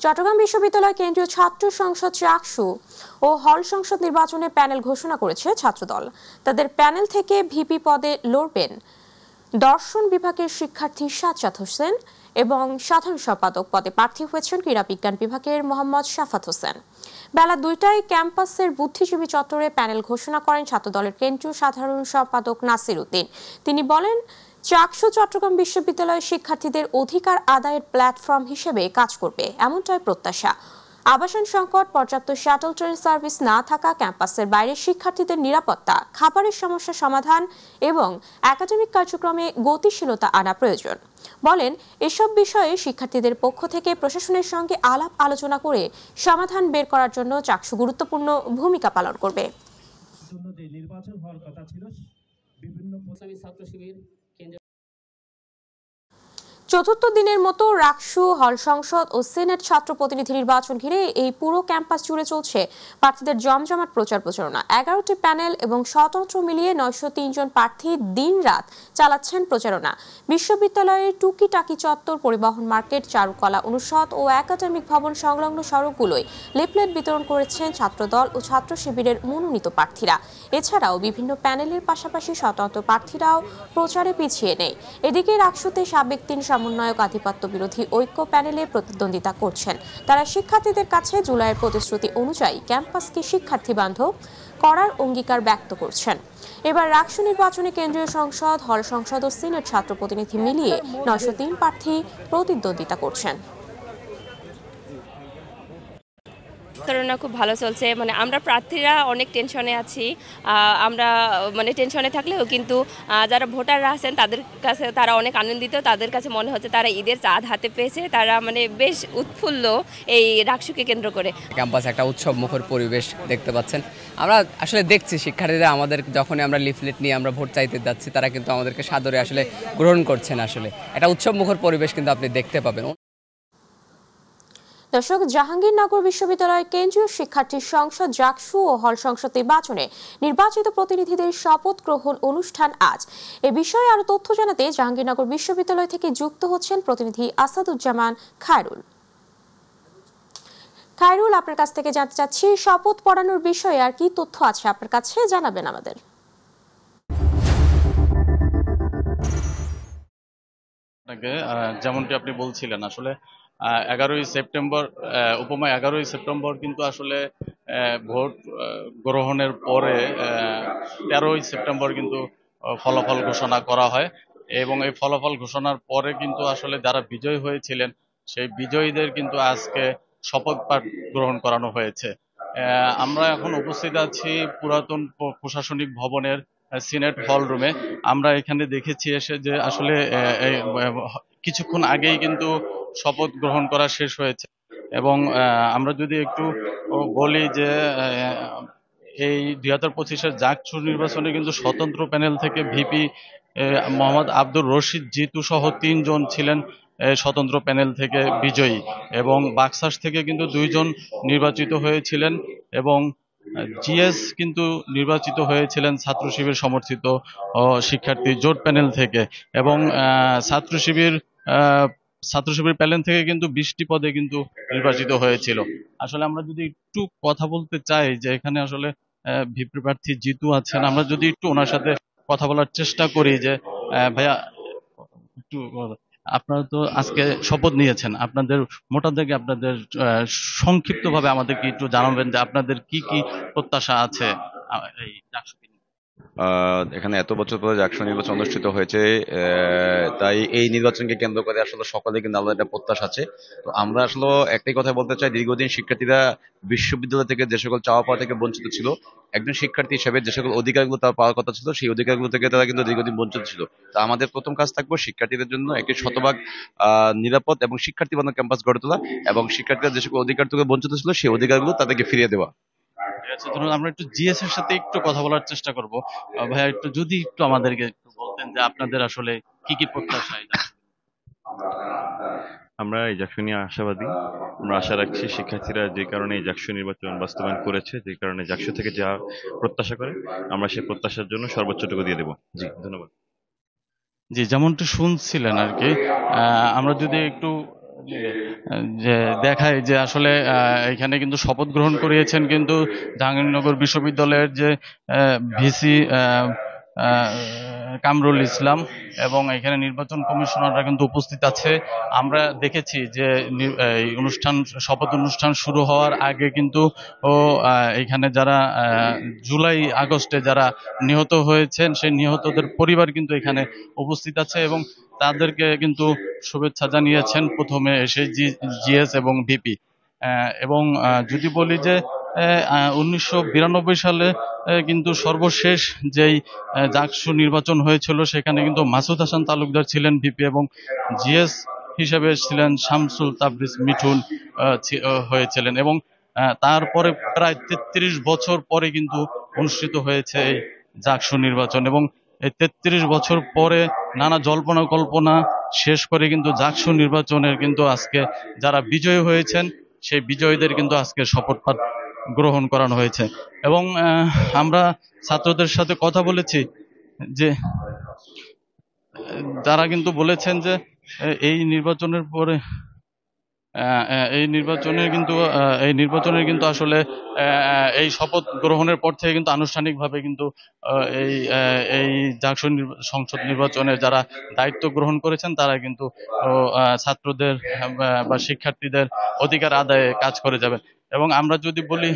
চট্টগ্রাম বিশ্ববিদ্যালয় কেন্দ্রীয় ছাত্র সংসদ চাকসু ও হল সংসদ নির্বাচনে প্যানেল ঘোষণা করেছে ছাত্রদল। তাদের প্যানেল থেকে ভিপি পদে লড়বেন দর্শন বিভাগের শিক্ষার্থী সাজ্জাদ হোসেন এবং সাধারণ সম্পাদক পদে প্রার্থী হয়েছেন ক্রীড়া বিজ্ঞান বিভাগের মোহাম্মদ শাফাত হোসেন। বেলা 2টায় ক্যাম্পাসের বুদ্ধিজীবী চত্বরে প্যানেল ঘোষণা করেন ছাত্রদলের কেন্দ্রীয় সাধারণ সম্পাদক নাসির উদ্দিন। তিনি বলেন, চাকসু চট্টগ্রাম বিশ্ববিদ্যালয়ের শিক্ষার্থীদের অধিকার আদায়ের প্ল্যাটফর্ম হিসেবে কাজ করবে, এমনটাই প্রত্যাশা। আবাসন সংকট, পর্যাপ্ত শাটল ট্রেন সার্ভিস না থাকা, ক্যাম্পাসের বাইরে শিক্ষার্থীদের নিরাপত্তা, খাবারের সমস্যা সমাধান এবং একাডেমিক কার্যক্রমে গতিশীলতা আনা প্রয়োজন। বলেন, এসব বিষয়ে শিক্ষার্থীদের পক্ষ থেকে প্রশাসনের সঙ্গে আলাপ আলোচনা করে সমাধান বের করার জন্য চাকসু গুরুত্বপূর্ণ ভূমিকা পালন করবে। চতুর্থ দিনের মতো রাকসু, হল সংসদ ও সিনেট ছাত্র প্রতিনিধি নির্বাচন ঘিরে এই পুরো ক্যাম্পাস জুড়ে চলছে প্রার্থীদের জমজমাট প্রচার প্রচারণা। 11টি প্যানেল এবং স্বতন্ত্র মিলিয়ে 903 জন প্রার্থী দিন রাত চালাচ্ছেন প্রচারণা। বিশ্ববিদ্যালয়ের টুকিটাকি চত্বর, পরিবহন মার্কেট, চারুকলা অনুষদ ও একাডেমিক ভবন সংলগ্ন সড়কগুলোয় লিফলেট বিতরণ করেছেন ছাত্রদল ও ছাত্র শিবিরের মনোনীত প্রার্থীরা। এছাড়াও বিভিন্ন প্যানেলের পাশাপাশি স্বতন্ত্র প্রার্থীরাও প্রচারে পিছিয়ে নেই। এদিকে রাকসুতে সাবেক 3 সমন্বয়ক আধিপত্য বিরোধী ঐক্য প্যানেলে প্রতিদ্বন্দ্বিতা করছেন। তারা শিক্ষার্থীদের কাছে জুলাইয়ের প্রতিশ্রুতি অনুযায়ী ক্যাম্পাসকে শিক্ষার্থী বান্ধব করার অঙ্গীকার ব্যক্ত করছেন। এবার রাকসু নির্বাচনে কেন্দ্রীয় সংসদ, হল সংসদ ও সিনেট ছাত্র প্রতিনিধি মিলিয়ে 903 প্রার্থী প্রতিদ্বন্দ্বিতা করছেন। প্রচারণা খুব ভালো চলছে। আমরা প্রার্থীরা অনেক টেনশনে আছি। আমরা টেনশনে থাকলেও কিন্তু যারা ভোটাররা আছেন তাদের কাছে তারা অনেক আনন্দিত। তাদের কাছে মনে হচ্ছে তারা ঈদের চাঁদ হাতে পেয়েছে। তারা বেশ উৎফুল্ল এই রাকসুকে কেন্দ্র করে। ক্যাম্পাস একটা উৎসব মুখর পরিবেশ দেখতে পাচ্ছেন। আমরা আসলে দেখছি শিক্ষার্থীরা আমাদের যখনই আমরা লিফলেট নিয়ে আমরা ভোট চাইতে যাচ্ছি, তারা কিন্তু আমাদেরকে সাদরে আসলে গ্রহণ করছেন। আসলে একটা উৎসব মুখর পরিবেশ কিন্তু আপনি দেখতে পাবেন। দর্শক, জাহাঙ্গীরনগর বিশ্ববিদ্যালয় কেন্দ্রীয় শিক্ষার্থী সংসদ চাকসু ও হল সংসদ নির্বাচনে নির্বাচিত প্রতিনিধিদের শপথ গ্রহণ অনুষ্ঠান আজ। এ বিষয়ে আরো তথ্য জানাতে জাহাঙ্গীরনগর বিশ্ববিদ্যালয় থেকে যুক্ত হচ্ছেন প্রতিনিধি আসাদুজ্জামান খায়রুল। খায়রুল, আপনার কাছ থেকে জানতে চাচ্ছি, শপথ পড়ানোর বিষয়ে আর কি তথ্য আছে আপনার কাছে, জানাবেন আমাদের। যেমনটি আপনি বলছিলেন, আসলে 11ই সেপ্টেম্বর উপমা 11ই সেপ্টেম্বর কিন্তু আসলে ভোট গ্রহণের পরে 13ই সেপ্টেম্বর কিন্তু ফলাফল ঘোষণা করা হয় এবং এই ফলাফল ঘোষণার পরে কিন্তু আসলে যারা বিজয়ী হয়েছিলেন সেই বিজয়ীদের কিন্তু আজকে শপথ পাঠ গ্রহণ করানো হয়েছে। আমরা এখন উপস্থিত আছি পুরাতন প্রশাসনিক ভবনের সিনেট হল রুমে। আমরা এখানে দেখেছি এসে যে আসলে কিছুক্ষণ আগেই কিন্তু শপথ গ্রহণ করা শেষ হয়েছে এবং আমরা যদি একটু বলি যে এই 2025-এর জাকসু নির্বাচনে কিন্তু স্বতন্ত্র প্যানেল থেকে ভিপি মোহাম্মদ আব্দুর রশিদ জিতু সহ 3 জন ছিলেন স্বতন্ত্র প্যানেল থেকে বিজয়ী এবং বাক্সাস থেকে কিন্তু 2 জন নির্বাচিত হয়েছিলেন এবং জিএস কিন্তু নির্বাচিত হয়েছিলেন ছাত্র শিবির সমর্থিত শিক্ষার্থী জোট প্যানেল থেকে এবং ছাত্র শিবির প্যানেল থেকে কিন্তু 20টি পদে কিন্তু নির্বাচিত হয়েছিল। আসলে আমরা যদি একটু কথা বলতে চাই যে এখানে আসলে ভিপি প্রার্থী জিতু আছেন, আমরা যদি একটু ওনার সাথে কথা বলার চেষ্টা করি যে ভাইয়া একটু, আপনারা তো আজকে শপথ নিয়েছেন, আপনাদের মোটা দাগে আপনাদের সংক্ষিপ্তভাবে আমাদেরকে একটু জানাবেন যে আপনাদের কি কি প্রত্যাশা আছে এই জাকসু। এখানে এত বছর পরে জাকসু নির্বাচন অনুষ্ঠিত হয়েছে, তাই এই নির্বাচনকে কেন্দ্র করে আসলে সকলে কিন্তু আলাদা একটা প্রত্যাশা আছে। তো আমরা আসলে একটাই কথা বলতে চাই, দীর্ঘদিন শিক্ষার্থীরা বিশ্ববিদ্যালয় থেকে যে সকল চাওয়া পাওয়া থেকে বঞ্চিত ছিল, একজন শিক্ষার্থী হিসেবে যে সকল অধিকারগুলো তার পাওয়ার কথা ছিল সেই অধিকারগুলো থেকে তারা কিন্তু দীর্ঘদিন বঞ্চিত ছিল। তা আমাদের প্রথম কাজ থাকবে শিক্ষার্থীদের জন্য একটি শতভাগ নিরাপদ এবং শিক্ষার্থী বান্ধব ক্যাম্পাস গড়ে তোলা এবং শিক্ষার্থীরা যে সকল অধিকার থেকে বঞ্চিত ছিল সেই অধিকারগুলো তাদেরকে ফিরিয়ে দেওয়া। ধরুন আমরা একটু জিএস এর সাথে একটু কথা বলার চেষ্টা করব। ভাইয়া একটু যদি একটু আমাদেরকে একটু বলতেন যে আপনাদের আসলে কি কি প্রত্যাশা। আমরা এই জাকসু নিয়ে আশাবাদী। আমরা আশা রাখছি শিক্ষার্থীরা যে কারণে এই জাকসু নির্বাচন বাস্তবায়ন করেছে, যে কারণে জাকসু থেকে যা প্রত্যাশা করে আমরা সেই প্রত্যাশার জন্য সর্বোচ্চটুকু দিয়ে দেব। জি, ধন্যবাদ। জি, যেমনটা শুনছিলেন আর কি, আমরা যদি একটু যে দেখায় যে আসলে এখানে কিন্তু শপথ গ্রহণ করিয়েছেন কিন্তু জাহাঙ্গীরনগর বিশ্ববিদ্যালয়ের যে ভিসি কামরুল ইসলাম, এবং এখানে নির্বাচন কমিশনাররা কিন্তু উপস্থিত আছে। আমরা দেখেছি যে এই শপথ অনুষ্ঠান শুরু হওয়ার আগে কিন্তু এখানে যারা জুলাই আগস্টে যারা নিহত হয়েছেন সেই নিহতদের পরিবার কিন্তু এখানে উপস্থিত আছে এবং তাদেরকে কিন্তু শুভেচ্ছা জানিয়েছেন প্রথমে এসে জিএস এবং ভিপি। এবং যদি বলি যে 1992 সালে কিন্তু সর্বশেষ যেই জাকসু নির্বাচন হয়েছিল সেখানে কিন্তু মাসুদ হাসান তালুকদার ছিলেন ভিপি এবং জিএস হিসেবে ছিলেন শামসুল তাবরিজ মিঠুন হয়েছিলেন, এবং তারপরে প্রায় 33 বছর পরে কিন্তু অনুষ্ঠিত হয়েছে এই জাকসু নির্বাচন। এবং এই 33 বছর পরে নানা জল্পনা কল্পনা শেষ করে কিন্তু জাকসু নির্বাচনের কিন্তু আজকে যারা বিজয়ী হয়েছেন সেই বিজয়ীদের কিন্তু আজকে শপথ পাঠ গ্রহণ করানো হয়েছে। এবং আমরা ছাত্রদের সাথে কথা বলেছি যে তারা কিন্তু বলেছেন যে এই নির্বাচনের পরে এই নির্বাচনের কিন্তু আসলে এই শপথ গ্রহণের পর থেকে কিন্তু আনুষ্ঠানিকভাবে কিন্তু এই জাকসু সংসদ নির্বাচনে যারা দায়িত্ব গ্রহণ করেছেন তারা কিন্তু ছাত্রদের বা শিক্ষার্থীদের অধিকার আদায়ে কাজ করে যাবেন। এবং আমরা যদি বলি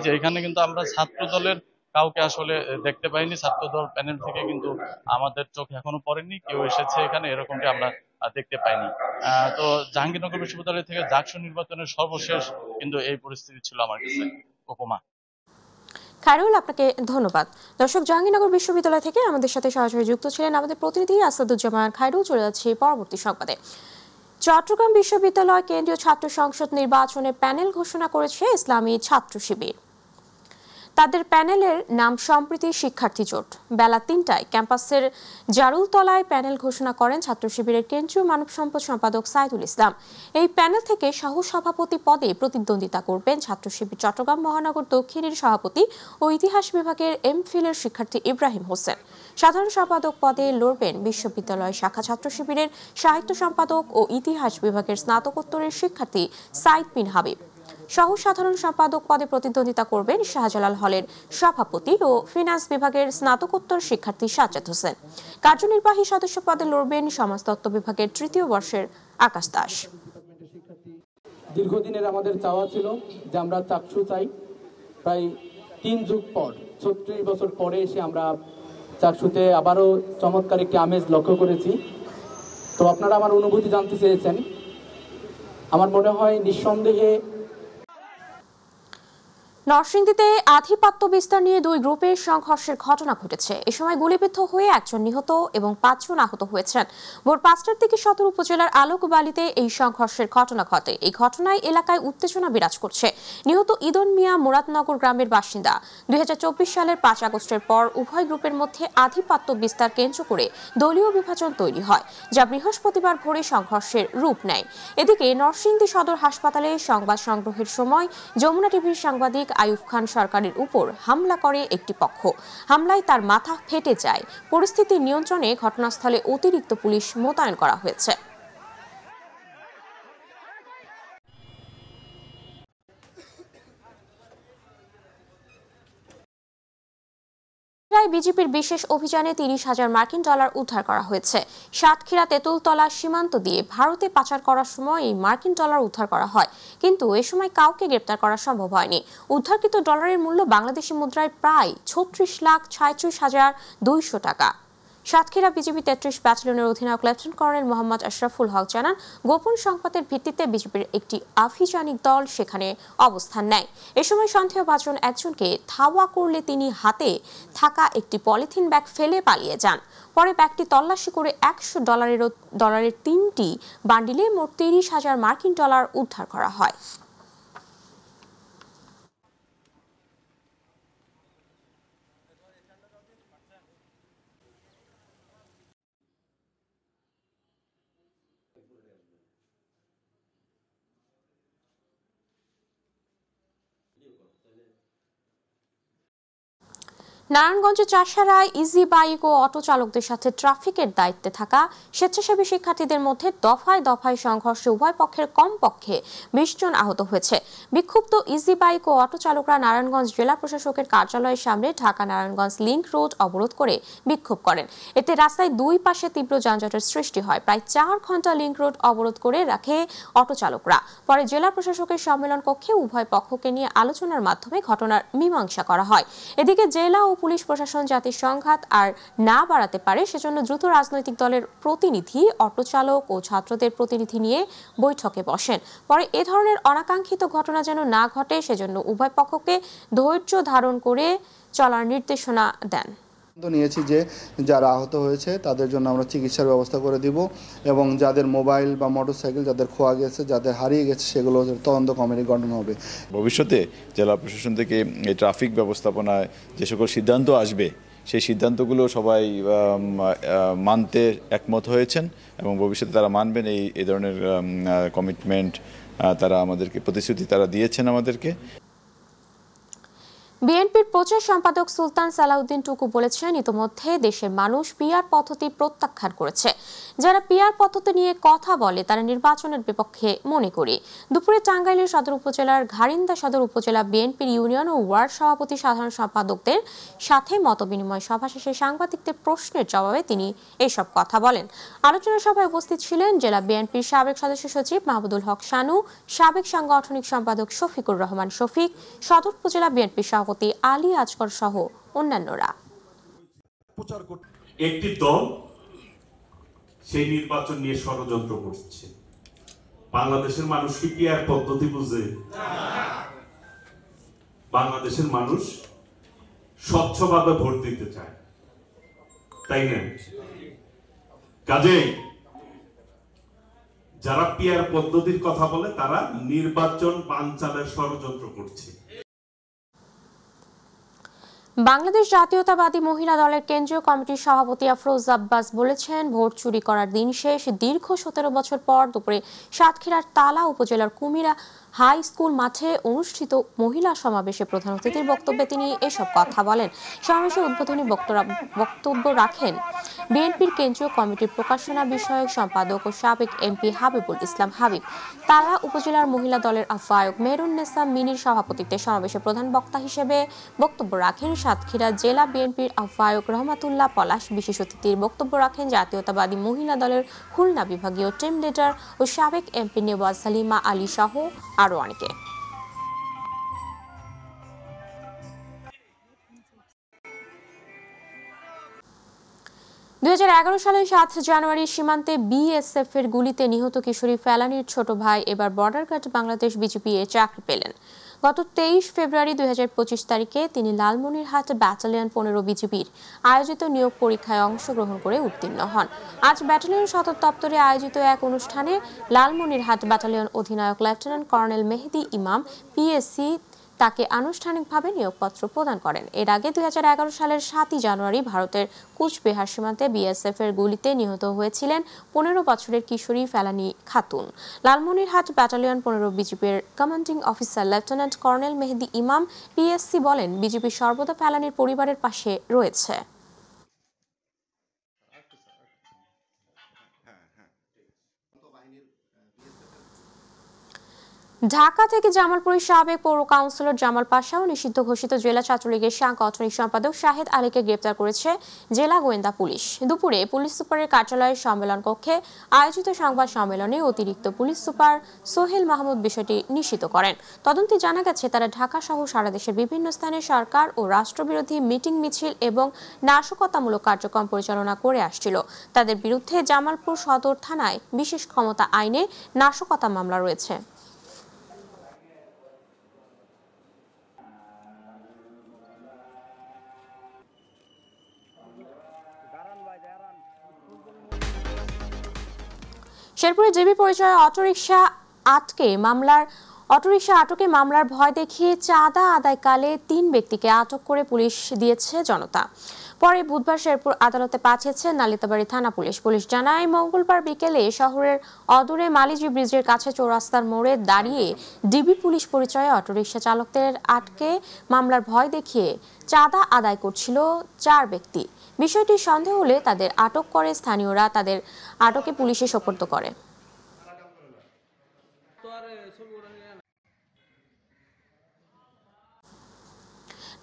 যে এখানে কিন্তু আমরা ছাত্র দলের কাউকে আসলে দেখতে পাইনি, ছাত্রদল প্যানেল থেকে কিন্তু আমাদের চোখে এখনো পড়েনি, কেউ এসেছে এখানে এরকমটি আমরা দেখতে পাইনি। তো জাহাঙ্গীরনগর বিশ্ববিদ্যালয় থেকে জাকসু নির্বাচনের সর্বশেষ কিন্তু এই পরিস্থিতি ছিল আমার কাছে। উপমা। খায়রুল, আপনাকে ধন্যবাদ। দর্শক, জাহাঙ্গীরনগর বিশ্ববিদ্যালয় থেকে আমাদের সাথে সরাসরি যুক্ত ছিলেন আমাদের প্রতিনিধি আসাদুজ্জামান খায়রুল। চলে যাচ্ছে পরবর্তী সংবাদে। চট্টগ্রাম বিশ্ববিদ্যালয় কেন্দ্রীয় ছাত্র সংসদ নির্বাচনে প্যানেল ঘোষণা করেছে ইসলামী ছাত্র শিবির। তাদের প্যানেলের নাম সম্প্রীতি শিক্ষার্থী জোট। বেলা ৩টায় ক্যাম্পাসের জারুলতলায় প্যানেল ঘোষণা করেন ছাত্র শিবিরের কেন্দ্রীয় মানব সম্পদ সম্পাদক সাইদুল ইসলাম। এই প্যানেল থেকে সহ সভাপতি পদে প্রতিদ্বন্দ্বিতা করবেন ছাত্র শিবির চট্টগ্রাম মহানগর দক্ষিণের সভাপতি ও ইতিহাস বিভাগের এমফিলের শিক্ষার্থী ইব্রাহিম হোসেন। সাধারণ সম্পাদক পদে লড়বেন বিশ্ববিদ্যালয় শাখা ছাত্র শিবিরের সাহিত্য সম্পাদক ও ইতিহাস বিভাগের স্নাতকোত্তরের শিক্ষার্থী সাইদ বিন হাবিব। সহ সাধারণ সম্পাদক পদে প্রতিদ্বন্দ্বিতা করবেন শাহজালাল হলের সভাপতি ও ফিনান্স বিভাগের স্নাতকোত্তর শিক্ষার্থী সাজ্জাদ হোসেন। কার্যনির্বাহী সদস্য পদে লড়বেন সমাজতত্ত্ব বিভাগের তৃতীয় বর্ষের আকাশ দাস। দীর্ঘদিনের আমাদের চাওয়া ছিল যে আমরা চাকসু চাই। প্রায় 3 যুগ পর 36 বছর পরে এসে আমরা চাকসুতে আবারও চমৎকার একটি আমেজ লক্ষ্য করেছি। তো আপনারা আমার অনুভূতি জানতে চেয়েছেন। আমার মনে হয় নিঃসন্দেহে নরসিংদীতে আধিপত্য বিস্তার নিয়ে 2 গ্রুপের সংঘর্ষের ঘটনা ঘটেছে। এ সময় গুলিবিদ্ধ হয়ে 1 জন নিহত এবং 5 জন আহত হয়েছেন। ভোর 5টার দিকে সদর উপজেলার আলোকবালিতে এই সংঘর্ষের ঘটনা ঘটে। এই ঘটনায় এলাকায় উত্তেজনা বিরাজ করছে। নিহত ইদন মিয়া মুরাদনগর গ্রামের বাসিন্দা। 2024 সালের 5 আগস্টের পর উভয় গ্রুপের মধ্যে আধিপত্য বিস্তার কেন্দ্র করে দলীয় বিভাজন তৈরি হয়, যা বৃহস্পতিবার ভোরে সংঘর্ষের রূপ নেয়। এদিকে নরসিংদী সদর হাসপাতালে সংবাদ সংগ্রহের সময় যমুনা টিভির সাংবাদিক আইয়ুব খান সরকারের উপর হামলা করে একটি পক্ষ। হামলায় তার মাথা ফেটে যায়। পরিস্থিতি নিয়ন্ত্রণে ঘটনাস্থলে অতিরিক্ত পুলিশ মোতায়েন করা হয়েছে। বিজেপির বিশেষ অভিযানে 30,000 মার্কিন ডলার উদ্ধার করা হয়েছে। সাতক্ষীরা তেঁতুলতলা সীমান্ত দিয়ে ভারতে পাচার করার সময় এই মার্কিন ডলার উদ্ধার করা হয়, কিন্তু এ সময় কাউকে গ্রেপ্তার করা সম্ভব হয়নি। উদ্ধারকৃত ডলারের মূল্য বাংলাদেশি মুদ্রায় প্রায় 36,36,200 টাকা। সাতক্ষীরা বিজেপি 33 ব্যাটালিয়নের অধিনায়ক লেফটেন্যান্ট কর্নেল মোহাম্মদ আশরাফুল হক জানান, গোপন সংবাদের ভিত্তিতে বিজেপির একটি আভিযানিক দল সেখানে অবস্থান নেয়। এ সময় সন্দেহভাজন একজনকে ধাওয়া করলে তিনি হাতে থাকা একটি পলিথিন ব্যাগ ফেলে পালিয়ে যান। পরে ব্যাগটি তল্লাশি করে $100 ডলারের 3টি বান্ডিলে মোট 30,000 মার্কিন ডলার উদ্ধার করা হয়। নারায়ণগঞ্জের চাষারায় ইজি বাইক ও অটো চালকদের সাথে ট্রাফিকের দায়িত্বে থাকা স্বেচ্ছাসেবী শিক্ষার্থীদের মধ্যে দফায় দফায় সংঘর্ষে উভয় পক্ষের কমপক্ষে ২০ জন আহত হয়েছে। বিক্ষুব্ধ ইজি বাইক ও অটো চালকরা নারায়ণগঞ্জ জেলা প্রশাসকের কার্যালয়ের সামনে ঢাকা নারায়ণগঞ্জ লিংক রোড অবরোধ করে বিক্ষোভ করেন। এতে রাস্তায় দুই পাশে তীব্র যানজটের সৃষ্টি হয়। প্রায় ৪ ঘন্টা লিংক রোড অবরোধ করে রাখে অটো চালকরা। পরে জেলা প্রশাসকের সম্মেলন কক্ষে উভয় পক্ষকে নিয়ে আলোচনার মাধ্যমে ঘটনার মীমাংসা করা হয়। এদিকে জেলা ও পুলিশ প্রশাসন যাতে সংঘাত আর না বাড়াতে পারে সেজন্য দ্রুত রাজনৈতিক দলের প্রতিনিধি, অটো চালক ও ছাত্রদের প্রতিনিধি নিয়ে বৈঠকে বসেন। পরে এ ধরনের অনাকাঙ্ক্ষিত ঘটনা যেন না ঘটে সেজন্য উভয় পক্ষকে ধৈর্য ধারণ করে চলার নির্দেশনা দেন। নিয়েছি যে যারা আহত হয়েছে তাদের জন্য আমরা চিকিৎসার ব্যবস্থা করে দিব এবং যাদের মোবাইল বা মোটরসাইকেল যাদের খোয়া গেছে, যাদের হারিয়ে গেছে সেগুলো তদন্ত কমিটি গঠন হবে। ভবিষ্যতে জেলা প্রশাসন থেকে এই ট্রাফিক ব্যবস্থাপনায় যে সকল সিদ্ধান্ত আসবে সেই সিদ্ধান্তগুলো সবাই মানতে একমত হয়েছেন এবং ভবিষ্যতে তারা মানবেন এই ধরনের কমিটমেন্ট তারা আমাদেরকে প্রতিশ্রুতি তারা দিয়েছেন আমাদেরকে। বিএনপির প্রচার সম্পাদক সুলতান সালাউদ্দিন টুকু বলেছেন, ইতোমধ্যে দেশের মানুষ পিআর পদ্ধতি প্রত্যাখ্যান করেছে। যারা পিআর পদ্ধতি নিয়ে কথা বলে তারা নির্বাচনের বিপক্ষে মনে করি। দুপুরে টাঙ্গাইলের সদর উপজেলার ঘারিন্দা সদর উপজেলা বিএনপির ইউনিয়ন ও ওয়ার্ড সভাপতি সাধারণ সম্পাদকদের সাথে মতবিনিময় সভা শেষে সাংবাদিকদের প্রশ্নের জবাবে তিনি এসব কথা বলেন। আলোচনা সভায় উপস্থিত ছিলেন জেলা বিএনপির সাবেক সদস্য সচিব মাহমুদুল হক শানু, সাবেক সাংগঠনিক সম্পাদক শফিকুর রহমান শফিক, সদর উপজেলা বিএনপির সভাপতি আলী আজগর সহ অন্যান্যরা। একটি দল সেই নির্বাচন নিয়ে ষড়যন্ত্র করছে। বাংলাদেশের মানুষ কি পিআর পদ্ধতি বুঝে? বাংলাদেশের মানুষ স্বচ্ছভাবে ভোট দিতে চায়, তাই না? কাজেই যারা পিআর পদ্ধতির কথা বলে তারা নির্বাচন বানচালের ষড়যন্ত্র করছে। বাংলাদেশ জাতীয়তাবাদী মহিলা দলের কেন্দ্রীয় কমিটির সভাপতি আফরোজ আব্বাস বলেছেন, ভোট চুরি করার দিন শেষ। দীর্ঘ ১৭ বছর পর দুপুরে সাতক্ষীরার তালা উপজেলার কুমিরা হাই স্কুল মাঠে অনুষ্ঠিত মহিলা সমাবেশে প্রধান অতিথির বক্তব্যে তিনি এসব কথা বলেন। সমাবেশে উদ্বোধনী বক্তব্য রাখেন বিএনপির কেন্দ্রীয় কমিটির প্রকাশনা বিষয়ক সম্পাদক ও সাবেক এমপি হাবিবুল ইসলাম হাবিব। তালা উপজেলার মহিলা দলের আহ্বায়ক মেহরুন্নেসা মিনির সভাপতিত্বে সমাবেশে প্রধান বক্তা হিসেবে বক্তব্য রাখেন সাতক্ষীরা জেলা বিএনপির আহ্বায়ক রহমাতুল্লাহ পলাশ। বিশেষ অতিথির বক্তব্য রাখেন জাতীয়তাবাদী মহিলা দলের খুলনা বিভাগীয় টিম লিডার ও সাবেক এমপি নেওয়াজ সালিমা আলী সহ আরো অনেকে। দুই সালের ৭ জানুয়ারি সীমান্তে বিএসএফ এর গুলিতে নিহত কিশোরী ফেলানীর ছোট ভাই এবার বর্ডার গার্ড বাংলাদেশ বিজিপি এ চাকরি পেলেন। গত ২৩ ফেব্রুয়ারি ২০২৫ তারিখে তিনি লালমনিরহাট ব্যাটালিয়ন ১৫ বিজিবির আয়োজিত নিয়োগ পরীক্ষায় অংশগ্রহণ করে উত্তীর্ণ হন। আজ ব্যাটালিয়ন সদর দপ্তরে আয়োজিত এক অনুষ্ঠানে লালমনিরহাট ব্যাটালিয়ন অধিনায়ক লেফটেন্যান্ট কর্নেল মেহেদি ইমাম পিএসসি তাকে আনুষ্ঠানিকভাবে নিয়োগপত্র প্রদান করেন। এর আগে ২০১১ সালের ৭ জানুয়ারি ভারতের কুচবিহার সীমান্তে বিএসএফ এর গুলিতে নিহত হয়েছিলেন ১৫ বছরের কিশোরী ফেলানী খাতুন। লালমনিরহাট ব্যাটালিয়ন ১৫ বিজিবির কমান্ডিং অফিসার লেফটেন্যান্ট কর্নেল মেহেদি ইমাম পিএসসি বলেন, বিজিবি সর্বদা ফেলানীর পরিবারের পাশে রয়েছে। ঢাকা থেকে জামালপুরের সাবেক পৌর কাউন্সিলর জামাল পাশা ও নিষিদ্ধ ঘোষিত জেলা ছাত্রলীগের সাংগঠনিক সম্পাদক শাহেদ আলীকে গ্রেপ্তার করেছে জেলা গোয়েন্দা পুলিশ। দুপুরে পুলিশ সুপারের কার্যালয়ের সম্মেলন কক্ষে আয়োজিত সংবাদ সম্মেলনে অতিরিক্ত পুলিশ সুপার সোহেল মাহমুদ বিষয়টি নিশ্চিত করেন। তদন্তে জানা গেছে, তারা ঢাকা সহ সারা দেশের বিভিন্ন স্থানে সরকার ও রাষ্ট্রবিরোধী মিটিং মিছিল এবং নাশকতামূলক কার্যক্রম পরিচালনা করে আসছিল। তাদের বিরুদ্ধে জামালপুর সদর থানায় বিশেষ ক্ষমতা আইনে নাশকতা মামলা রয়েছে। শেরপুরে জেবি পরিচয়ে অটোরিকশা আটকে মামলার ভয় দেখিয়ে চাঁদা আদায়কালে ৩ ব্যক্তিকে আটক করে পুলিশ দিয়েছে জনতা। পরে বুধবার শেরপুর আদালতে পাঠিয়েছে নালিতাবাড়ী থানা পুলিশ। পুলিশ জানায়, মঙ্গলবার বিকেলে শহরের অদূরে মালিজি ব্রিজের কাছে চৌরাস্তার মোড়ে দাঁড়িয়ে ডিবি পুলিশ পরিচয়ে অটোরিকশা চালকদের আটকে মামলার ভয় দেখিয়ে চাঁদা আদায় করছিল 4 ব্যক্তি। বিষয়টি সন্দেহ হলে তাদের আটক করে স্থানীয়রা, তাদের আটকে পুলিশে সোপর্দ করে।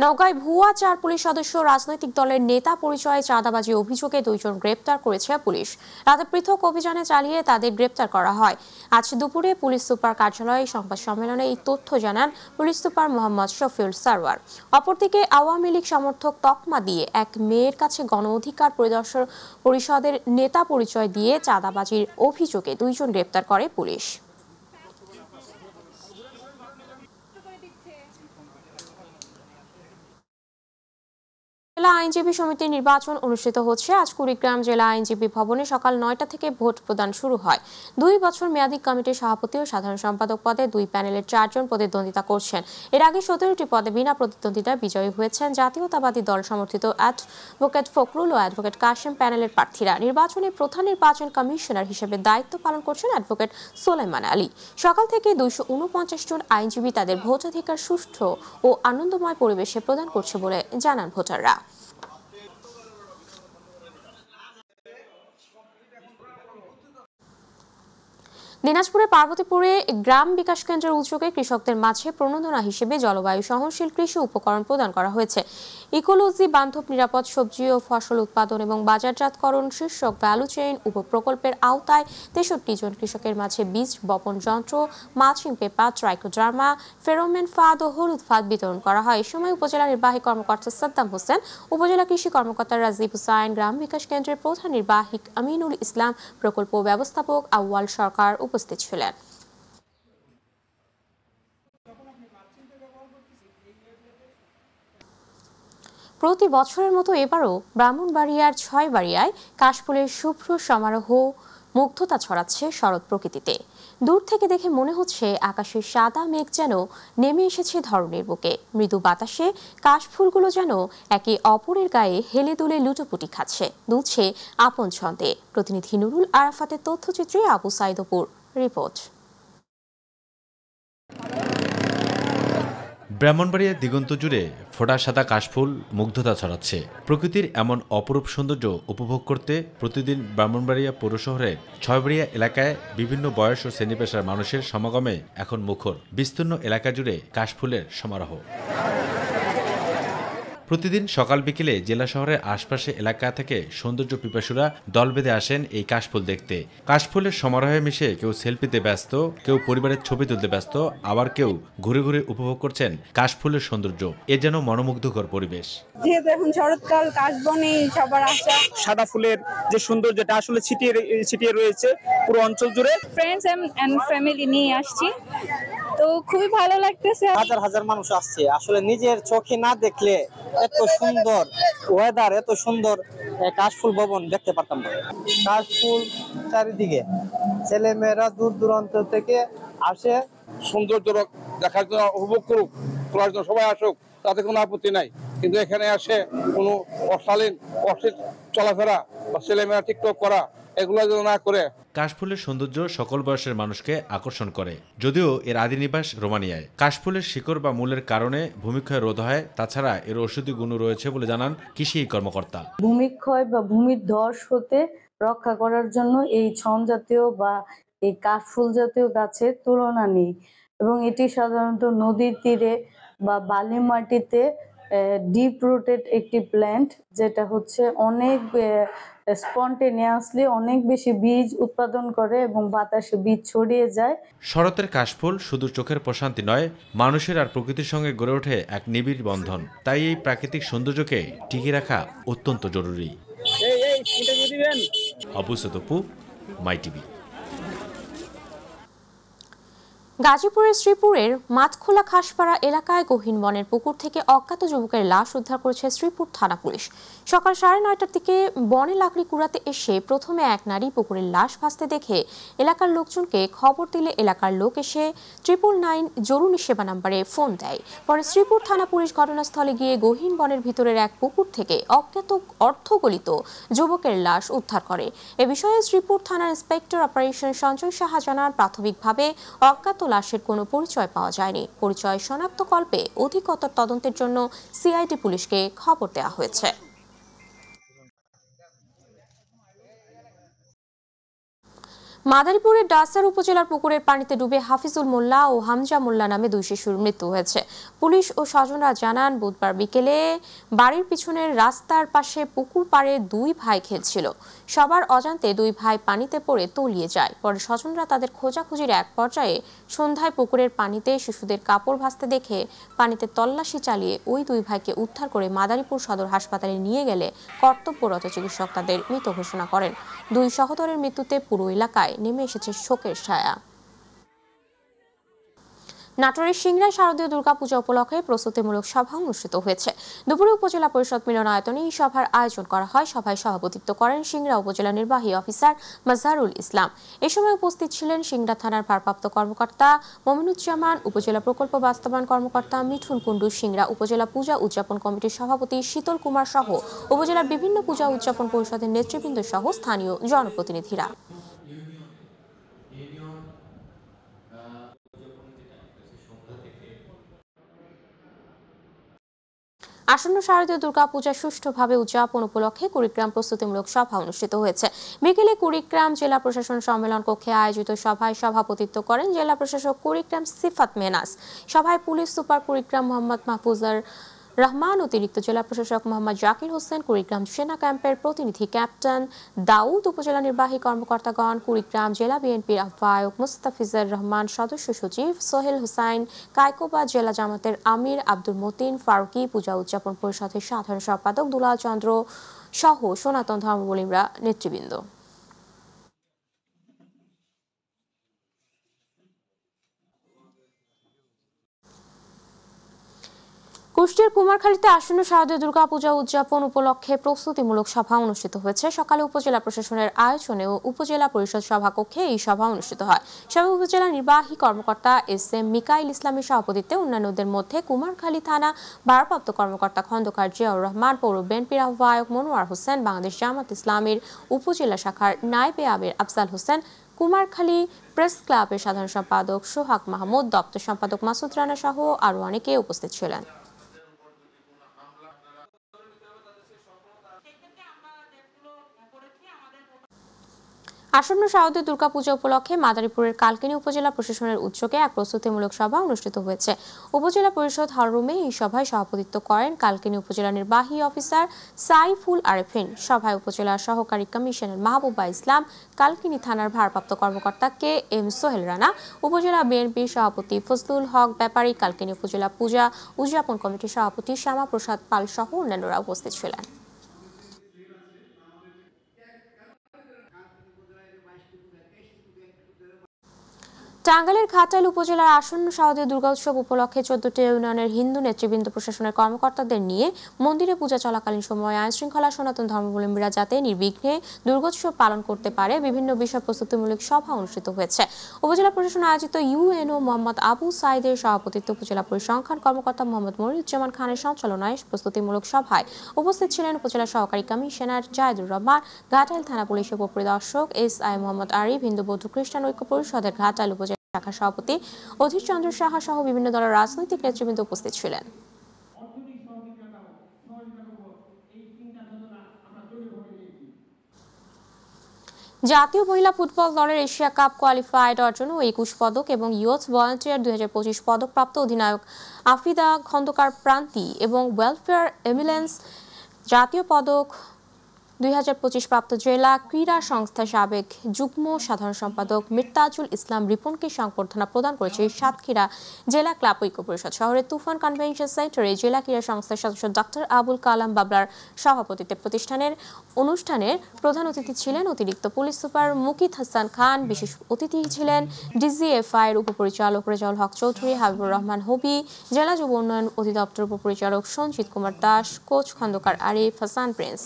নওগাঁয় ভুয়া 4 পুলিশ সদস্য রাজনৈতিক দলের নেতা পরিচয়ে চাঁদাবাজি অভিযোগে 2 জন গ্রেপ্তার করেছে পুলিশ। রাতে পৃথক অভিযানে চালিয়ে তাদের গ্রেপ্তার করা হয়। আজ দুপুরে পুলিশ সুপার কার্যালয়ে সংবাদ সম্মেলনে এই তথ্য জানান পুলিশ সুপার মোহাম্মদ শফিউল সারওয়ার। অপরদিকে আওয়ামী লীগ সমর্থক তকমা দিয়ে এক মেয়ের কাছে গণ অধিকার পরিষদের নেতা পরিচয় দিয়ে চাঁদাবাজির অভিযোগে 2 জন গ্রেপ্তার করে পুলিশ। জেলা আইনজীবী সমিতির নির্বাচন অনুষ্ঠিত হচ্ছে। আজ কুড়িগ্রাম জেলা আইনজীবী ভবনে সকাল 9টা থেকে ভোট প্রদান শুরু হয়। 2 বছর মেয়াদী কমিটির সভাপতি ও সাধারণ সম্পাদক পদে 2 প্যানেলের 4 জন প্রতিদ্বন্দ্বিতা করছেন। এর আগে 17টি পদে বিনা প্রতিদ্বন্দ্বিতায় বিজয়ী হয়েছেন জাতীয়তাবাদী দল সমর্থিত অ্যাডভোকেট ফখরুল ও অ্যাডভোকেট কাশেম প্যানেলের প্রার্থীরা। নির্বাচনে প্রধান নির্বাচন কমিশনার হিসেবে দায়িত্ব পালন করছেন অ্যাডভোকেট সোলাইমান আলী। সকাল থেকে 249 জন আইনজীবী তাদের ভোটাধিকার সুষ্ঠু ও আনন্দময় পরিবেশে প্রদান করছে বলে জানান ভোটাররা। দিনাজপুরের পার্বতীপুরে গ্রাম বিকাশ কেন্দ্রের উদ্যোগে কৃষকদের মাঝে প্রণোদনা হিসেবে জলবায়ু সহনশীল কৃষি উপকরণ প্রদান করা হয়েছে। ইকোলজি বান্ধব নিরাপদ সবজি ও ফসল উৎপাদন এবং বাজারজাতকরণ শীর্ষক ভ্যালু চেইন উপপ্রকল্পের আওতায় 63 জন কৃষকের মাঝে বীজ বপন যন্ত্র, মালচিং পেপার, ট্রাইকোডার্মা, ফেরোমেন ফাঁদ ও হলুদ ফাঁদ বিতরণ করা হয়। এ সময় উপজেলা নির্বাহী কর্মকর্তা সাদ্দাম হোসেন, উপজেলা কৃষি কর্মকর্তা রাজীব হুসাইন, গ্রাম বিকাশ কেন্দ্রের প্রধান নির্বাহী আমিনুল ইসলাম, প্রকল্প ব্যবস্থাপক আউয়াল সরকার উপস্থিত ছিলেন। প্রতি বছরের মতো এবারও ব্রাহ্মণবাড়িয়ার 6 বাড়িয়ায় কাশফুলের শুভ্র সমারোহ মুগ্ধতা ছড়াচ্ছে শরৎ প্রকৃতিতে। দূর থেকে দেখে মনে হচ্ছে আকাশের সাদা মেঘ যেন নেমে এসেছে ধরণীর বুকে। মৃদু বাতাসে কাশফুলগুলো যেন একে অপরের গায়ে হেলে দুলে লুটোপুটি খাচ্ছে, দুলছে আপন ছন্দে। প্রতিনিধি নুরুল আরাফাতের তথ্যচিত্রে আবু সাইদপুর রিপোর্ট। ব্রাহ্মণবাড়িয়ার দিগন্ত জুড়ে ফোটা সাদা কাশফুল মুগ্ধতা ছড়াচ্ছে। প্রকৃতির এমন অপরূপ সৌন্দর্য উপভোগ করতে প্রতিদিন ব্রাহ্মণবাড়িয়া পৌর শহরের 6 বাড়িয়া এলাকায় বিভিন্ন বয়স ও শ্রেণী পেশার মানুষের সমাগমে এখন মুখর বিস্তীর্ণ এলাকা জুড়ে কাশফুলের সমারোহ। প্রতিদিন সকাল বিকেলে জেলা শহরের আশপাশে এলাকা থেকে সৌন্দর্য পিপাসুরা দল বেঁধে আসেন এই কাশফুল দেখতে। কাশফুলের সমারোহে মিশে কেউ সেলফিতে ব্যস্ত, কেউ পরিবারের ছবি তুলতে ব্যস্ত, আবার কেউ ঘুরে ঘুরে উপভোগ করছেন কাশফুলের সৌন্দর্য। এ যেন মনোমুগ্ধকর পরিবেশ। যেহেতু এখন শরৎকাল, কাশবনে সবার আশা। সাদা ফুলের যে সৌন্দর্যটা আসলে ছিটিয়ে রয়েছে পুরো অঞ্চল জুড়ে। ফ্রেন্ডস এন্ড ফ্যামিলি নিয়ে আসছি, তো খুবই ভালো লাগতেছে। হাজার হাজার মানুষ আসছে, আসলে নিজের চোখে না দেখলে এত সুন্দর ওয়েদার, এত সুন্দর কাশফুল ভবন দেখতে পারতাম না। কাশফুল চারিদিকে, ছেলে মেয়েরা দূর দূরান্ত থেকে আসে সৌন্দর্য দেখার জন্য, উপভোগ করুক, তোলার জন্য সবাই আসুক, তাতে কোনো আপত্তি নাই। কিন্তু এখানে আসে কোনো অশালীন চলাফেরা বা ছেলেমেয়েরা টিকটক করা এগুলো যেন না করে। কাশফুলের সৌন্দর্য সকল বয়সের মানুষকে আকর্ষণ করে। যদিও এর আদি নিবাস রোমানিয়ায়। কাশফুলের শিকড় বা মূলের কারণে ভূমিক্ষয় রোধ হয়, তাছাড়া এর ঔষধি গুণ রয়েছে বলে জানান কৃষি কর্মকর্তা। ভূমিক্ষয় বা ভূমির ধস হতে রক্ষা করার জন্য এই ছন জাতীয় বা এই কাশফুল জাতীয় গাছের তুলনা নেই, এবং এটি সাধারণত নদীর তীরে বা বালি মাটিতে ডিপ রুটেড একটি প্ল্যান্ট, যেটা হচ্ছে অনেক স্পন্টেনিয়াসলি অনেক বেশি বীজ উৎপাদন করে এবং বাতাসে বীজ ছড়িয়ে যায়। শরতের কাশফুল শুধু চোখের প্রশান্তি নয়, মানুষের আর প্রকৃতির সঙ্গে গড়ে ওঠে এক নিবিড় বন্ধন। তাই এই প্রাকৃতিক সৌন্দর্যকে টিকিয়ে রাখা অত্যন্ত জরুরি। আবু সাইদপুর, মাই টিভি। গাজীপুরের শ্রীপুরের মাছখোলা খাসপাড়া এলাকায় গহীন বনের পুকুর থেকে অজ্ঞাত যুবকের লাশ উদ্ধার করেছে শ্রীপুর থানা পুলিশ। সকাল 9:30টার দিকে বনে লাকড়ি কুড়াতে এসে প্রথমে এক নারী পুকুরের লাশ ভাসতে দেখে এলাকার লোকজনকে খবর দিলে এলাকার লোক এসে 999 জরুরি সেবা নম্বরে ফোন দেয়। পরে শ্রীপুর থানা পুলিশ ঘটনাস্থলে গিয়ে গহীন বনের ভিতরের এক পুকুর থেকে অজ্ঞাত অর্ধগলিত যুবকের লাশ উদ্ধার করে। এ বিষয়ে শ্রীপুর থানার ইন্সপেক্টর অপারেশন সঞ্জয় সাহা জানান, প্রাথমিকভাবে অজ্ঞাত লাশের কোনো পরিচয় পাওয়া যায়নি। পরিচয় শনাক্তকল্পে অধিকতর তদন্তের জন্য সিআইডি পুলিশকে খবর দেওয়া হয়েছে। মাদারীপুরের ডাসার উপজেলার পুকুরের পানিতে ডুবে হাফিজুল মোল্লা ও হামজা মোল্লা নামে 2 শিশুর মৃত্যু হয়েছে। পুলিশ ও স্বজনরা জানান, বুধবার বিকেলে বাড়ির পিছনের রাস্তার পাশে পুকুর পাড়ে 2 ভাই খেলছিল। সবার অজান্তে 2 ভাই পানিতে পড়ে তলিয়ে যায়। পরে স্বজনরা তাদের খোঁজাখুঁজির এক পর্যায়ে সন্ধ্যায় পুকুরের পানিতে শিশুদের কাপড় ভাসতে দেখে পানিতে তল্লাশি চালিয়ে ওই 2 ভাইকে উদ্ধার করে মাদারীপুর সদর হাসপাতালে নিয়ে গেলে কর্তব্যরত চিকিৎসক তাদের মৃত ঘোষণা করেন। 2 সহোদরের মৃত্যুতে পুরো এলাকায় নেমে এসেছে শোকের ছায়া। নাটোরের সিংড়ায় শারদীয় দুর্গাপূজা উপলক্ষে প্রস্তুতিমূলক সভা অনুষ্ঠিত হয়েছে। দুপুরে উপজেলা পরিষদ মিলনায়তনে এই সভার আয়োজন করা হয়। সভায় সভাপতিত্ব করেন সিংড়া উপজেলা নির্বাহী অফিসার মাজহারুল ইসলাম। এ সময় উপস্থিত ছিলেন সিংড়া থানার ভারপ্রাপ্ত কর্মকর্তা মমিনুজ্জামান, উপজেলা প্রকল্প বাস্তবায়ন কর্মকর্তা মিঠুন কুণ্ডু, সিংড়া উপজেলা পূজা উদযাপন কমিটির সভাপতি শীতল কুমার সহ উপজেলার বিভিন্ন পূজা উদযাপন পরিষদের নেতৃবৃন্দ সহ স্থানীয় জনপ্রতিনিধিরা। আসন্ন শারদীয় দুর্গাপূজা সুষ্ঠুভাবে উদযাপন উপলক্ষে কুড়িগ্রাম প্রস্তুতিমূলক সভা অনুষ্ঠিত হয়েছে। বিকেলে কুড়িগ্রাম জেলা প্রশাসন সম্মেলন কক্ষে আয়োজিত সভায় সভাপতিত্ব করেন জেলা প্রশাসক কুড়িগ্রাম সিফাত মেনাস। সভায় পুলিশ সুপার কুড়িগ্রাম মোহাম্মদ মাহফুজার রহমান, অতিরিক্ত জেলা প্রশাসক মোহাম্মদ জাকির হোসেন, কুড়িগ্রাম সেনা ক্যাম্পের প্রতিনিধি ক্যাপ্টেন দাউদ, উপজেলা নির্বাহী কর্মকর্তাগণ, কুড়িগ্রাম জেলা বিএনপির আহ্বায়ক মুস্তাফিজুর রহমান, সদস্য সচিব সোহেল হোসাইন, কায়কোবাদ জেলা জামাতের আমির আব্দুল মতিন ফারুকি, পূজা উদযাপন পরিষদের সাধারণ সম্পাদক দুলাল চন্দ্র সহ সনাতন ধর্মাবলম্বীরা নেতৃবৃন্দ। কুষ্টিয়ার কুমারখালীতে আসন্ন শারদীয় দুর্গাপূজা উদযাপন উপলক্ষে প্রস্তুতিমূলক সভা অনুষ্ঠিত হয়েছে। সকালে উপজেলা প্রশাসনের আয়োজনে ও উপজেলা পরিষদ সভাকক্ষে এই সভা অনুষ্ঠিত হয়। সভায় উপজেলা নির্বাহী কর্মকর্তা এস.এম. মিকাইল ইসলামের সভাপতিত্বে অন্যান্যদের মধ্যে কুমারখালী থানা ভারপ্রাপ্ত কর্মকর্তা খন্দকার জিয়াউর রহমান, পৌর বিএনপির আহ্বায়ক মনোয়ার হোসেন, বাংলাদেশ জামাত ইসলামের উপজেলা শাখার নায়েবে আমির আফজাল হোসেন, কুমারখালী প্রেস ক্লাবের সাধারণ সম্পাদক সোহাগ মাহমুদ, দপ্তর সম্পাদক মাসুদ রানা সহ আরও অনেকে উপস্থিত ছিলেন। আসন্ন শারদীয় দুর্গাপূজা উপলক্ষে মাদারীপুরের কালকিনি উপজেলা প্রশাসনের উদ্যোগে এক প্রস্তুতিমূলক সভা অনুষ্ঠিত হয়েছে। উপজেলা পরিষদ হলরুমে এই সভায় সভাপতিত্ব করেন কালকিনি উপজেলা নির্বাহী অফিসার সাইফুল আরেফিন। সভায় উপজেলা সহকারী কমিশনার মাহবুবা ইসলাম, কালকিনি থানার ভারপ্রাপ্ত কর্মকর্তা কে.এম. সোহেল রানা, উপজেলা বিএনপি সভাপতি ফজলুল হক ব্যাপারী, কালকিনি উপজেলা পূজা উদযাপন কমিটির সভাপতি শ্যামা প্রসাদ পাল সহ অন্যান্যরা উপস্থিত ছিলেন। টাঙ্গাইলের ঘাটাইল উপজেলার আসন্ন শারদীয় দুর্গা উৎসব উপলক্ষে 14টি ইউনিয়নের হিন্দু নেতৃবৃন্দ প্রশাসনের কর্মকর্তাদের নিয়ে মন্দিরে পূজা চলাকালীন সময় আইনশৃঙ্খলা সনাতন ধর্মাবলম্বীরা যাতে নির্বিঘ্নে দুর্গোৎসব পালন করতে পারে বিভিন্ন বিষয় প্রস্তুতিমূলক সভা অনুষ্ঠিত হয়েছে। উপজেলা প্রশাসন আয়োজিত ইউএনও মোহাম্মদ আবু সাইদের সভাপতিত্বে উপজেলা পরিসংখ্যান কর্মকর্তা মোহাম্মদ মনিরুজ্জামান খানের সঞ্চালনায় প্রস্তুতিমূলক সভায় উপস্থিত ছিলেন উপজেলা সহকারী কমিশনার জায়েদুর রহমান, ঘাটাইল থানা পুলিশের উপপরিদর্শক এস.আই. মোহাম্মদ আরিফ, হিন্দু বৌদ্ধ খ্রিস্টান ঐক্য পরিষদের ঘাটাইল উপজেলা শাখা সভাপতি অধীর চন্দ্র সাহা সহ বিভিন্ন দলের রাজনৈতিক নেতৃবৃন্দ উপস্থিত ছিলেন। জাতীয় মহিলা ফুটবল দলের এশিয়া কাপ কোয়ালিফায়ার অর্জন ও 21 পদক এবং ইয়ুথ ভলান্টিয়ার 2025 পদকপ্রাপ্ত অধিনায়ক আফিদা খন্দকার প্রান্তি এবং ওয়েলফেয়ার অ্যাম্বুলেন্স জাতীয় পদক 2025 প্রাপ্ত জেলা ক্রীড়া সংস্থা সাবেক যুগ্ম সাধারণ সম্পাদক মির্তাজুল ইসলাম রিপনকে সংবর্ধনা প্রদান করেছে সাতক্ষীরা জেলা ক্লাব ঐক্য পরিষদ। শহরের তুফান কনভেনশন সেন্টারে জেলা ক্রীড়া সংস্থার সদস্য ডক্টর আবুল কালাম বাবলার সভাপতিত্বে প্রতিষ্ঠানের অনুষ্ঠানের প্রধান অতিথি ছিলেন অতিরিক্ত পুলিশ সুপার মুকিত হাসান খান। বিশেষ অতিথি ছিলেন ডিজিএফআই এর উপপরিচালক রেজাউল হক চৌধুরী, হাবিবুর রহমান হবি, জেলা যুব উন্নয়ন অধিদপ্তর উপপরিচালক সঞ্জিত কুমার দাস, কোচ খন্দকার আরিফ হাসান প্রিন্স।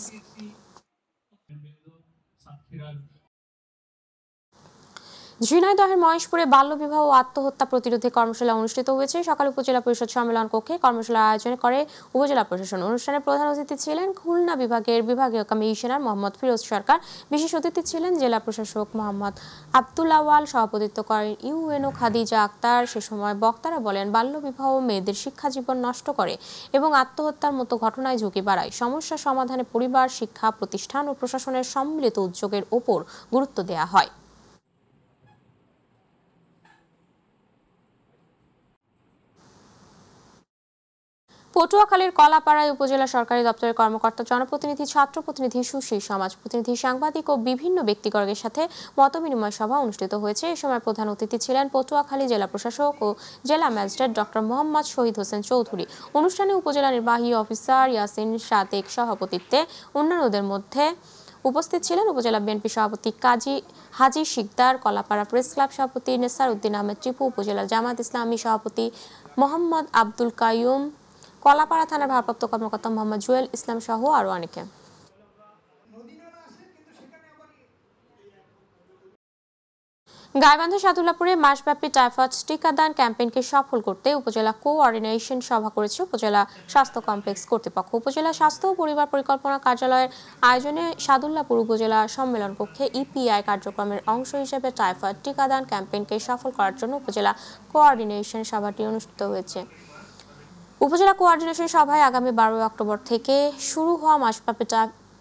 ঝিনাইদহের মহেশপুরে বাল্যবিবাহ ও আত্মহত্যা প্রতিরোধে কর্মশালা অনুষ্ঠিত হয়েছে। সকালে উপজেলা পরিষদ সম্মেলন কক্ষে কর্মশালার আয়োজন করে উপজেলা প্রশাসন। অনুষ্ঠানে প্রধান অতিথি ছিলেন খুলনা বিভাগের বিভাগীয় কমিশনার মোহাম্মদ ফিরোজ সরকার। বিশেষ অতিথি ছিলেন জেলা প্রশাসক মোহাম্মদ আব্দুল্লাওয়াল। সভাপতিত্ব করেন ইউএনও খাদিজা আক্তার। সে সময় বক্তারা বলেন, বাল্যবিবাহ মেয়েদের শিক্ষা জীবন নষ্ট করে এবং আত্মহত্যার মতো ঘটনায় ঝুঁকি বাড়ায়। সমস্যা সমাধানে পরিবার, শিক্ষা প্রতিষ্ঠান ও প্রশাসনের সম্মিলিত উদ্যোগের ওপর গুরুত্ব দেওয়া হয়। পটুয়াখালীর কলাপাড়ায় উপজেলা সরকারি দপ্তরের কর্মকর্তা, জনপ্রতিনিধি, ছাত্র প্রতিনিধি, সুশীল সমাজ প্রতিনিধি, সাংবাদিক ও বিভিন্ন ব্যক্তিবর্গের সাথে মতবিনিময় সভা অনুষ্ঠিত হয়েছে। এ সময় প্রধান অতিথি ছিলেন পটুয়াখালী জেলা প্রশাসক ও জেলা ম্যাজিস্ট্রেট ডক্টর মোহাম্মদ শহীদ হোসেন চৌধুরী। অনুষ্ঠানে উপজেলা নির্বাহী অফিসার ইয়াসিন সাদেক সভাপতিত্বে অন্যান্যদের মধ্যে উপস্থিত ছিলেন উপজেলা বিএনপি সভাপতি কাজী হাজি শিকদার, কলাপাড়া প্রেস ক্লাব সভাপতি নেসার উদ্দিন আহমেদ টিপু, উপজেলা জামাত ইসলামী সভাপতি মোহাম্মদ আব্দুল কাইয়ুম, কলাপাড়া থানার ভারপ্রাপ্ত কর্মকর্তা মোহাম্মদ জুয়েল ইসলাম সহ আরো অনেকে। গাইবান্ধা সাদুল্লাপুরে মাসব্যাপী টাইফয়েড টিকাদান ক্যাম্পেইনকে সফল করতে উপজেলা কোঅর্ডিনেশন সভা করেছে উপজেলা স্বাস্থ্য কমপ্লেক্স কর্তৃপক্ষ। উপজেলা স্বাস্থ্য ও পরিবার পরিকল্পনা কার্যালয়ের আয়োজনে সাদুল্লাপুর উপজেলা সম্মেলন কক্ষে ইপিআই কার্যক্রমের অংশ হিসেবে টাইফয়েড টিকাদান ক্যাম্পেইনকে সফল করার জন্য উপজেলা কোঅর্ডিনেশন সভাটি অনুষ্ঠিত হয়েছে। উপজেলা কোঅর্ডিনেশন সভায় আগামী 12 অক্টোবর থেকে শুরু হওয়া মাসব্যাপী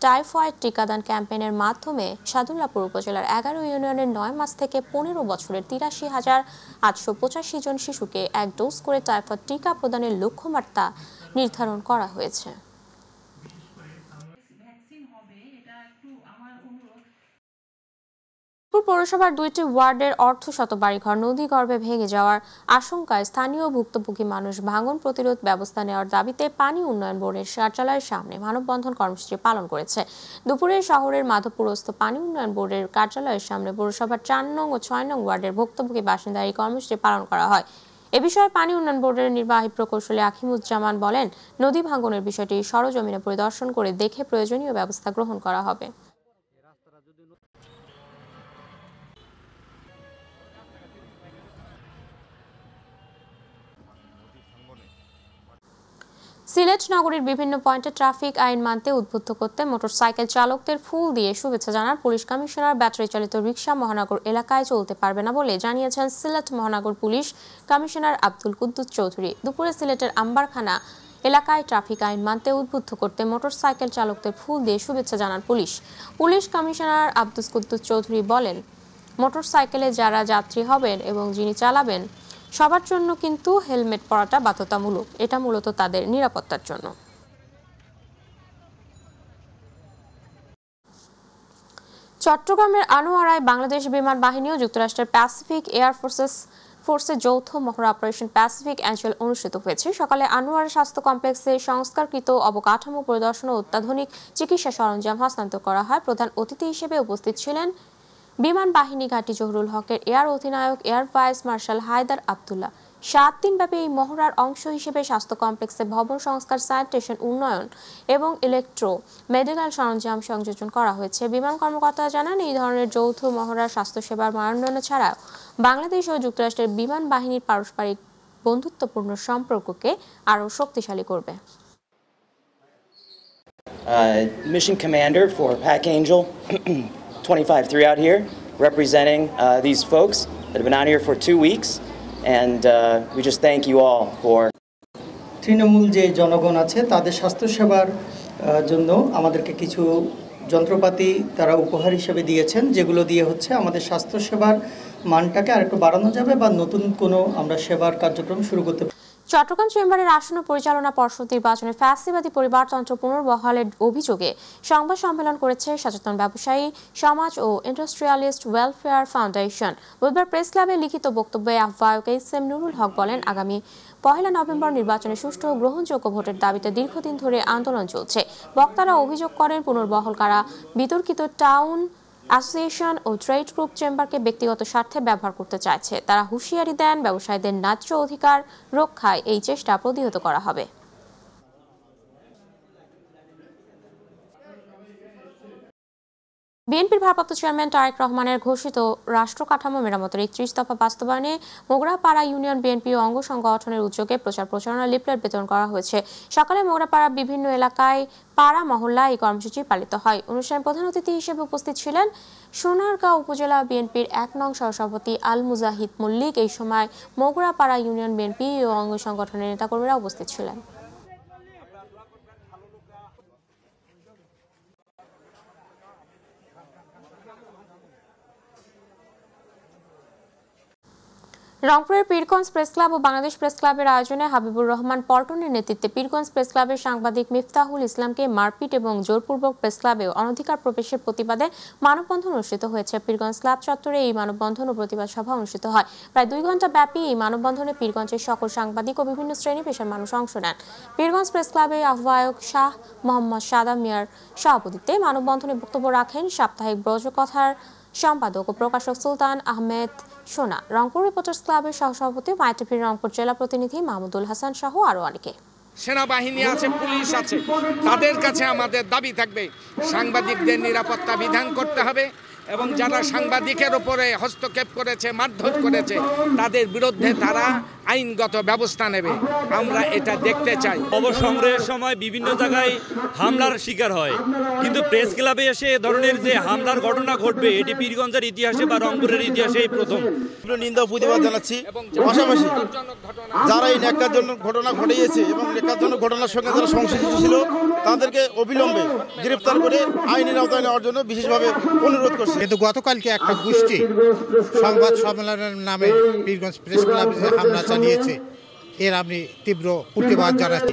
টাইফয়েড টিকাদান ক্যাম্পেইনের মাধ্যমে সাদুল্লাপুর উপজেলার 11 ইউনিয়নের 9 মাস থেকে 15 বছরের 83,885 জন শিশুকে 1 ডোজ করে টাইফয়েড টিকা প্রদানের লক্ষ্যমাত্রা নির্ধারণ করা হয়েছে। পৌরসভার 2টি ওয়ার্ডের অর্ধশত বাড়িঘর নদীগর্ভে ভেঙে যাওয়ার আশঙ্কায় স্থানীয় ভুক্তভোগী মানুষ ভাঙন প্রতিরোধ ব্যবস্থা নেওয়ার দাবিতে পানি উন্নয়ন বোর্ডের কার্যালয়ের সামনে মানববন্ধন কর্মসূচি পালন করেছে। দুপুরে শহরের মাধবপুরস্থ পানি উন্নয়ন বোর্ডের কার্যালয়ের সামনে পৌরসভার 4 নং ও 6 নং ওয়ার্ডের ভুক্তভোগী বাসিন্দারা এই কর্মসূচি পালন করা হয়। এ বিষয়ে পানি উন্নয়ন বোর্ডের নির্বাহী প্রকৌশলী আখিমুজ্জামান বলেন, নদী ভাঙনের বিষয়টি সরজমিনে পরিদর্শন করে দেখে প্রয়োজনীয় ব্যবস্থা গ্রহণ করা হবে। সিলেট নগরীর বিভিন্ন পয়েন্টে ট্রাফিক আইন মানতে উদ্বুদ্ধ করতে মোটরসাইকেল চালকদের ফুল দিয়ে শুভেচ্ছা জানান পুলিশ কমিশনার। ব্যাটারি চালিত রিকশা মহানগর এলাকায় চলতে পারবে না বলে জানিয়েছেন সিলেট মহানগর পুলিশ কমিশনার আব্দুল কুদ্দুস চৌধুরী। দুপুরে সিলেটের আম্বারখানা এলাকায় ট্রাফিক আইন মানতে উদ্বুদ্ধ করতে মোটরসাইকেল চালকদের ফুল দিয়ে শুভেচ্ছা জানান পুলিশ কমিশনার আব্দুল কুদ্দুস চৌধুরী বলেন, মোটরসাইকেলে যারা যাত্রী হবেন এবং যিনি চালাবেন সবার জন্য কিন্তু হেলমেট পরাটা বাধ্যতামূলক। এটা মূলত তাদের নিরাপত্তার জন্য। চট্টগ্রামের আনোয়ারায় বাংলাদেশ বিমান বাহিনী ও যুক্তরাষ্ট্রের প্যাসিফিক এয়ার ফোর্সের যৌথ মহড়া অপারেশন প্যাসিফিক অ্যাঞ্জেল অনুষ্ঠিত হয়েছে। সকালে আনোয়ারা স্বাস্থ্য কমপ্লেক্সে সংস্কারকৃত অবকাঠামো পরিদর্শন ও অত্যাধুনিক চিকিৎসা সরঞ্জাম হস্তান্তর করা হয়। প্রধান অতিথি হিসেবে উপস্থিত ছিলেন বিমান বাহিনী ঘাঁটি জহুরুল হকের এয়ার অধিনায়ক air vice marshal Haider Abdullah. 7 দিনব্যাপী এই মহড়ার অংশ হিসেবে স্বাস্থ্য কমপ্লেক্সে ভবন সংস্কার, স্যানিটেশন উন্নয়ন এবং ইলেকট্রো মেডিকেল সরঞ্জাম সংযোজন করা হয়েছে। বিমান কর্মকর্তারা জানান, এই ধরনের যৌথ মহড়ার স্বাস্থ্যসেবার মানোন্নয়ন ছাড়াও বাংলাদেশ ও যুক্তরাষ্ট্রের বিমান বাহিনীর পারস্পরিক বন্ধুত্বপূর্ণ সম্পর্ককে আরও শক্তিশালী করবে। Mission commander for Pac Angel 25-3 out here representing these folks that have been out here for 2 weeks, and we just thank you all for Trinamool যে জনগণ আছে তাদের স্বাস্থ্যসেবার জন্য আমাদেরকে কিছু যন্ত্রপাতি তারা উপহার হিসেবে দিয়েছেন, যেগুলো দিয়ে হচ্ছে আমাদের স্বাস্থ্যসেবার মানটাকে আরেকটু বাড়ানো যাবে বা নতুন কোনো আমরা সেবার কার্যক্রম শুরু করতে। চট্টগ্রাম চেম্বারের আসন্ন পরিচালনা পর্ষদ নির্বাচনে ফ্যাসিবাদী পরিবারতন্ত্র পুনর্বহালের অভিযোগে সংবাদ সম্মেলন করেছে সচেতন ব্যবসায়ী সমাজ ও ইন্ডাস্ট্রিয়ালিস্ট ওয়েলফেয়ার ফাউন্ডেশন। বুধবার প্রেস ক্লাবে লিখিত বক্তব্যে আহ্বায়ক এস.এম. নুরুল হক বলেন, আগামী 1 নভেম্বর নির্বাচনে সুষ্ঠু ও গ্রহণযোগ্য ভোটের দাবিতে দীর্ঘদিন ধরে আন্দোলন চলছে। বক্তারা অভিযোগ করেন, পুনর্বহাল করা বিতর্কিত টাউন অ্যাসোসিয়েশন ও ট্রেড গ্রুপ চেম্বারকে ব্যক্তিগত স্বার্থে ব্যবহার করতে চাইছে। তারা হুঁশিয়ারি দেন, ব্যবসায়ীদের ন্যায্য অধিকার রক্ষায় এই চেষ্টা প্রতিহত করা হবে। বিএনপির ভারপ্রাপ্ত চেয়ারম্যান তারেক রহমানের ঘোষিত রাষ্ট্র কাঠামো মেরামতের 31 দফা বাস্তবায়নে মোগরাপাড়া ইউনিয়ন বিএনপি ও অঙ্গ সংগঠনের উদ্যোগে প্রচার প্রচারণা লিফলেট বিতরণ করা হয়েছে। সকালে মোগরাপাড়া বিভিন্ন এলাকায় পাড়া মহল্লা এই কর্মসূচি পালিত হয়। অনুষ্ঠানে প্রধান অতিথি হিসেবে উপস্থিত ছিলেন সোনারগাঁও উপজেলা বিএনপির 1 নং সহসভাপতি আল মুজাহিদ মল্লিক। এই সময় মোগরাপাড়া ইউনিয়ন বিএনপি ও অঙ্গ সংগঠনের নেতাকর্মীরা উপস্থিত ছিলেন। রংপুরের পীরগঞ্জ প্রেস ক্লাব ও বাংলাদেশ প্রেস ক্লাবের আয়োজনে হাবিবুর রহমান পল্টনের নেতৃত্বে পীরগঞ্জ প্রেস ক্লাবের সাংবাদিক মিফতাহুল ইসলামকে মারপিট এবং জোরপূর্বক প্রেস ক্লাবে অনধিকার প্রবেশের প্রতিবাদে মানববন্ধন অনুষ্ঠিত হয়েছে। পীরগঞ্জ ক্লাব চত্বরে এই মানববন্ধন ও প্রতিবাদ সভা অনুষ্ঠিত হয়। প্রায় 2 ঘণ্টা ব্যাপী এই মানববন্ধনে পীরগঞ্জের সকল সাংবাদিক ও বিভিন্ন শ্রেণী পেশার মানুষ অংশ নেন। পীরগঞ্জ প্রেস ক্লাবের আহ্বায়ক শাহ মোহাম্মদ সাদা মিয়ার সভাপতিত্বে মানববন্ধনে বক্তব্য রাখেন সাপ্তাহিক ব্রজকথার সম্পাদক ও প্রকাশক সুলতান আহমেদ সোনা। রংপুর রিপোর্টার্স ক্লাবের সহসভাপতি মাইটিভির রংপুর জেলা প্রতিনিধি মাহমুদুল হাসান সহ আরো অনেকে। সেনাবাহিনী আছে, পুলিশ আছে, তাদের কাছে আমাদের দাবি থাকবে সাংবাদিকদের নিরাপত্তা বিধান করতে হবে এবং যারা সাংবাদিকের উপরে হস্তক্ষেপ করেছে, মারধর করেছে, তাদের বিরুদ্ধে তারা আইনগত ব্যবস্থা নেবে। আমরা এটা দেখতে চাই। অবসংগ্রহের সময় বিভিন্ন জায়গায় হামলার শিকার হয়, কিন্তু প্রেস ক্লাবে এসে এ ধরনের যে হামলার ঘটনা ঘটবে এটি পীরগঞ্জের ইতিহাসে বা রংপুরের ইতিহাসে এই প্রথম। নিন্দা প্রতিবাদ জানাচ্ছি। পাশাপাশি যারা এই ন্যাক্কারজনক ঘটনা ঘটিয়েছে এবং ন্যাক্কারজনক ঘটনার সঙ্গে যারা সংশ্লিষ্ট ছিল তাদেরকে অবিলম্বে গ্রেফতার করে আইনের আওতায় নেওয়ার জন্য বিশেষভাবে অনুরোধ করছি। কিন্তু গতকালকে একটা গোষ্ঠী সংবাদ সম্মেলনের নামে পীরগঞ্জ প্রেস ক্লাবে হামলা চালিয়েছে, এর আমি তীব্র প্রতিবাদ জানাচ্ছি।